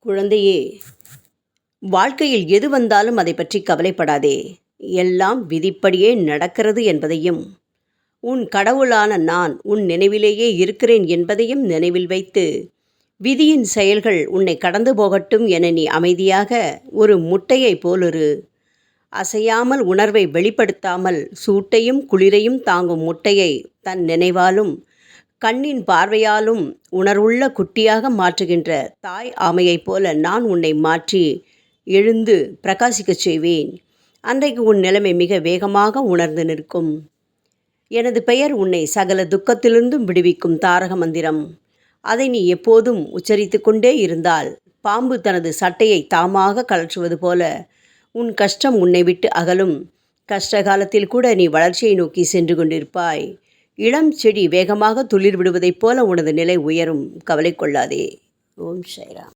குழந்தையே, வாழ்க்கையில் எது வந்தாலும் அதை பற்றி கவலைப்படாதே. எல்லாம் விதிப்படியே நடக்கிறது என்பதையும், உன் கடவுளான நான் உன் நினைவிலேயே இருக்கிறேன் என்பதையும் நினைவில் வைத்து, விதியின் செயல்கள் உன்னை கடந்து போகட்டும் என நீ அமைதியாக ஒரு முட்டையைப் போலிரு. அசையாமல் உணர்வை வெளிப்படுத்தாமல் சூட்டையும் குளிரையும் தாங்கும் முட்டையை தன் நினைவாலும் கண்ணின் பார்வையாலும் உணர்வுள்ள குட்டியாக மாற்றுகின்ற தாய் ஆமையைப் போல நான் உன்னை மாற்றி எழுந்து பிரகாசிக்கச் செய்வேன். அன்றைக்கு உன் நிலைமை மிக வேகமாக உணர்ந்து நிற்கும். எனது பெயர் உன்னை சகல துக்கத்திலிருந்தும் விடுவிக்கும் தாரக மந்திரம். அதை நீ எப்போதும் உச்சரித்து கொண்டே இருந்தால் பாம்பு தனது சட்டையை தாமாக கழற்றுவது போல உன் கஷ்டம் உன்னை விட்டு அகலும். கஷ்ட காலத்தில் கூட நீ வளர்ச்சியை நோக்கி சென்று கொண்டிருப்பாய். இளம் செடி வேகமாக துளிர் விடுவதைப் போல உனது நிலை உயரும். கவலை கொள்ளாதே. ஓம் சாய்ராம்.